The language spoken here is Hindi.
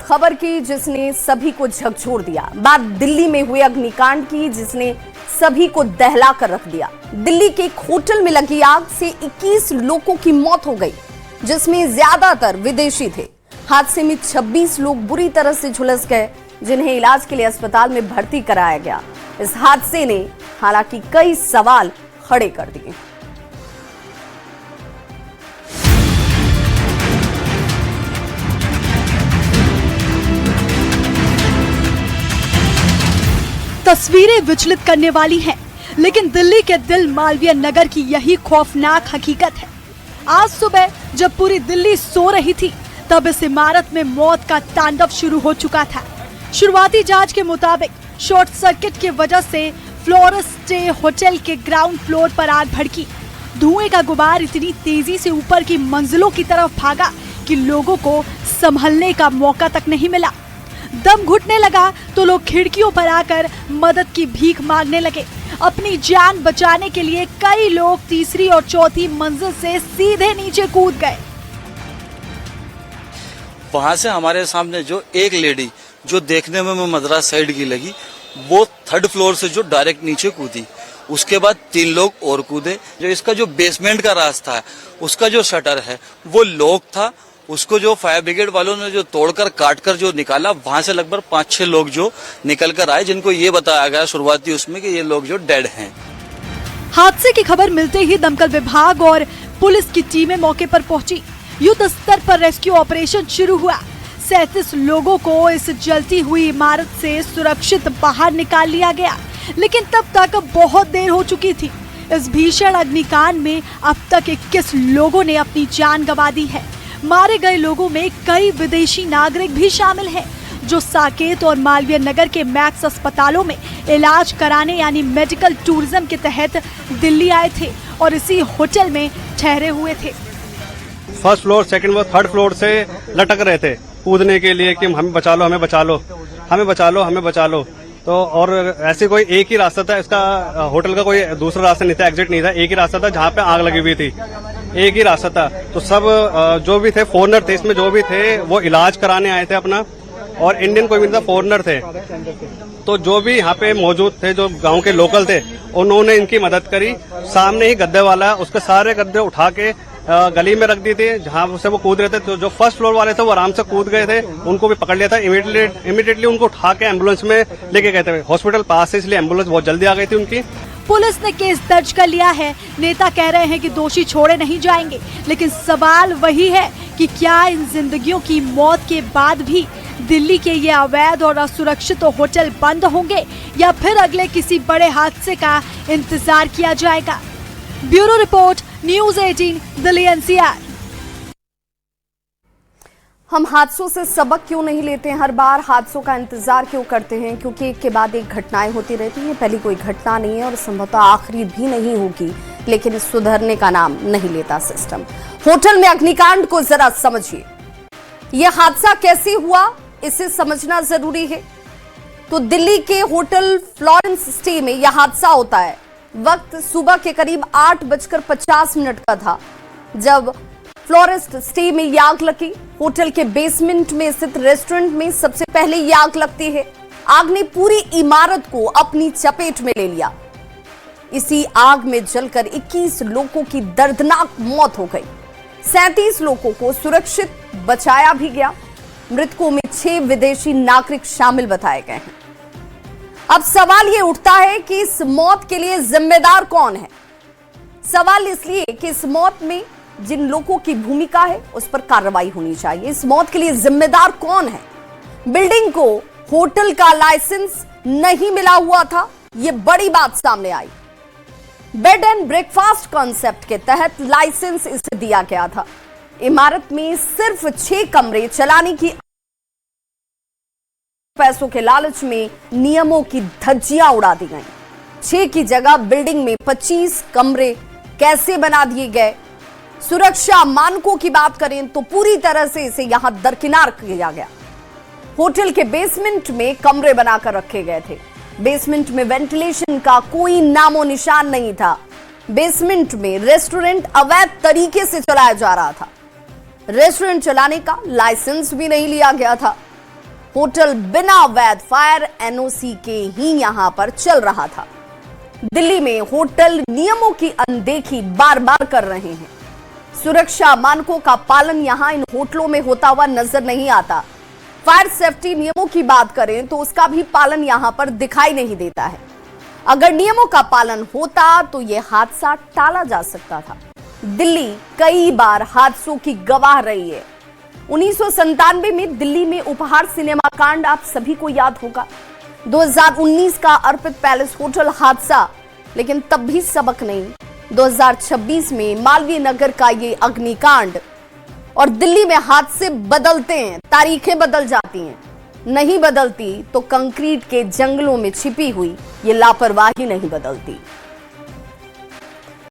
खबर की जिसने सभी को झकझोर दिया। बात दिल्ली में हुए अग्निकांड की जिसने सभी को दहला कर रख दिया। दिल्ली के एक होटल में लगी आग से 21 लोगों की मौत हो गई, जिसमें ज्यादातर विदेशी थे। हादसे में 26 लोग बुरी तरह से झुलस गए, जिन्हें इलाज के लिए अस्पताल में भर्ती कराया गया। इस हादसे ने हालांकि कई सवाल खड़े कर दिए। तस्वीरें विचलित करने वाली हैं, लेकिन दिल्ली के दिल मालवीय नगर की यही खौफनाक हकीकत है। आज सुबह जब पूरी दिल्ली सो रही थी, तब इस इमारत में मौत का तांडव शुरू हो चुका था। शुरुआती जांच के मुताबिक शॉर्ट सर्किट की वजह से फ्लोरस स्टे होटल के ग्राउंड फ्लोर पर आग भड़की। धुएं का गुबार इतनी तेजी से ऊपर की मंजिलों की तरफ भागा कि लोगों को संभलने का मौका तक नहीं मिला। दम घुटने लगा तो लोग खिड़कियों पर आकर मदद की भीख मांगने लगे। अपनी जान बचाने के लिए कई लोग तीसरी और चौथी मंजिल से सीधे नीचे कूद गए। वहां से हमारे सामने जो एक लेडी जो देखने में मद्रास साइड की लगी, वो 3rd फ्लोर से जो डायरेक्ट नीचे कूदी। उसके बाद 3 लोग और कूदे। जो इसका जो बेसमेंट का रास्ता है, उसका जो शटर है वो लॉक था। उसको जो फायर ब्रिगेड वालों ने जो तोड़कर काटकर जो निकाला, वहां से लगभग 5-6 लोग जो निकल कर आए, जिनको ये बताया गया शुरुआती उसमें कि ये लोग जो डेड हैं। हादसे की खबर मिलते ही दमकल विभाग और पुलिस की टीमें मौके पर पहुंची। युद्ध स्तर पर रेस्क्यू ऑपरेशन शुरू हुआ। 37 लोगों को इस जलती हुई इमारत से सुरक्षित बाहर निकाल लिया गया, लेकिन तब तक बहुत देर हो चुकी थी। इस भीषण अग्निकांड में अब तक 21 लोगों ने अपनी जान गंवा दी है। मारे गए लोगों में कई विदेशी नागरिक भी शामिल हैं, जो साकेत और मालवीय नगर के मैक्स अस्पतालों में इलाज कराने यानी मेडिकल टूरिज्म के तहत दिल्ली आए थे और इसी होटल में ठहरे हुए थे। 1st floor, 2nd floor, 3rd floor से लटक रहे थे कूदने के लिए कि हमें बचा लो, हमें बचा लो, हमें बचा लो, हमें बचा लो। तो और ऐसे कोई एक ही रास्ता था, इसका होटल का कोई दूसरा रास्ता नहीं था, एग्जिट नहीं था। एक ही रास्ता था जहाँ पे आग लगी हुई थी, एक ही रास्ता था। तो सब जो भी थे फॉरेनर थे, इसमें जो भी थे वो इलाज कराने आए थे अपना, और इंडियन कोई भी था, फॉरेनर थे। तो जो भी यहाँ पे मौजूद थे, जो गांव के लोकल थे, उन्होंने इनकी मदद करी। सामने ही गद्दे वाला, उसके सारे गद्दे उठा के गली में रख दी थी जहाँ से वो कूद रहे थे। तो जो 1st फ्लोर वाले थे वो आराम से कूद गए थे, उनको भी पकड़ लिया था। इमीडिएटली उनको उठा के एम्बुलेंस में लेके गए थे। हॉस्पिटल पास है, इसलिए एम्बुलेंस बहुत जल्दी आ गई थी उनकी। पुलिस ने केस दर्ज कर लिया है। नेता कह रहे हैं कि दोषी छोड़े नहीं जाएंगे, लेकिन सवाल वही है कि क्या इन जिंदगियों की मौत के बाद भी दिल्ली के ये अवैध और असुरक्षित होटल बंद होंगे, या फिर अगले किसी बड़े हादसे का इंतजार किया जाएगा। Bureau report, news 18, Delhi NCR। हम हादसों से सबक क्यों नहीं लेते हैं? हर बार हादसों का इंतजार क्यों करते हैं? क्योंकि एक के बाद एक घटनाएं होती रहती हैं। पहली कोई घटना नहीं है और संभवतः आखिरी भी नहीं होगी, लेकिन सुधरने का नाम नहीं लेता सिस्टम। होटल में अग्निकांड को जरा समझिए। यह हादसा कैसे हुआ, इसे समझना जरूरी है। तो दिल्ली के होटल फ्लोरेंस स्टे में यह हादसा होता है। वक्त सुबह के करीब 8:50 का था जब फ्लोरेंस स्टे में ये आग लगी। होटल के बेसमेंट में स्थित रेस्टोरेंट में सबसे पहले ये आग लगती है। आग ने पूरी इमारत को अपनी चपेट में ले लिया। इसी आग में जलकर 21 लोगों की दर्दनाक मौत हो गई। 37 लोगों को सुरक्षित बचाया भी गया। मृतकों में 6 विदेशी नागरिक शामिल बताए गए हैं। अब सवाल ये उठता है कि इस मौत के लिए जिम्मेदार कौन है? सवाल इसलिए कि इस मौत में जिन लोगों की भूमिका है उस पर कार्रवाई होनी चाहिए। इस मौत के लिए जिम्मेदार कौन है? बिल्डिंग को होटल का लाइसेंस नहीं मिला हुआ था, यह बड़ी बात सामने आई। बेड एंड ब्रेकफास्ट कॉन्सेप्ट के तहत लाइसेंस इसे दिया गया था। इमारत में सिर्फ 6 कमरे चलाने की पैसों के लालच में नियमों की धज्जियां उड़ा दी गई। 6 की जगह बिल्डिंग में 25 कमरे कैसे बना दिए गए? सुरक्षा मानकों की बात करें तो पूरी तरह से इसे यहां दरकिनार किया गया। होटल के बेसमेंट में कमरे बनाकर रखे गए थे। बेसमेंट में वेंटिलेशन का कोई नामो निशान नहीं था। बेसमेंट में रेस्टोरेंट अवैध तरीके से चलाया जा रहा था। रेस्टोरेंट चलाने का लाइसेंस भी नहीं लिया गया था। होटल बिना वैध फायर एनओसी के ही यहां पर चल रहा था। दिल्ली में होटल नियमों की अनदेखी बार बार कर रहे हैं। सुरक्षा मानकों का पालन यहां इन होटलों में होता हुआ नजर नहीं आता। फायर सेफ्टी नियमों की बात करें तो उसका भी पालन यहां पर दिखाई नहीं देता है। अगर नियमों का पालन होता तो यह हादसा टाला जा सकता था। दिल्ली कई बार हादसों की गवाह रही है। 1997 में दिल्ली में उपहार सिनेमा कांड आप सभी को याद होगा। 2019 का अर्पित पैलेस होटल हादसा, लेकिन तब भी सबक नहीं। 2026 में मालवीय नगर का ये अग्निकांड। और दिल्ली में हादसे बदलते हैं, तारीखें बदल जाती हैं, नहीं बदलती तो कंक्रीट के जंगलों में छिपी हुई ये लापरवाही नहीं बदलती।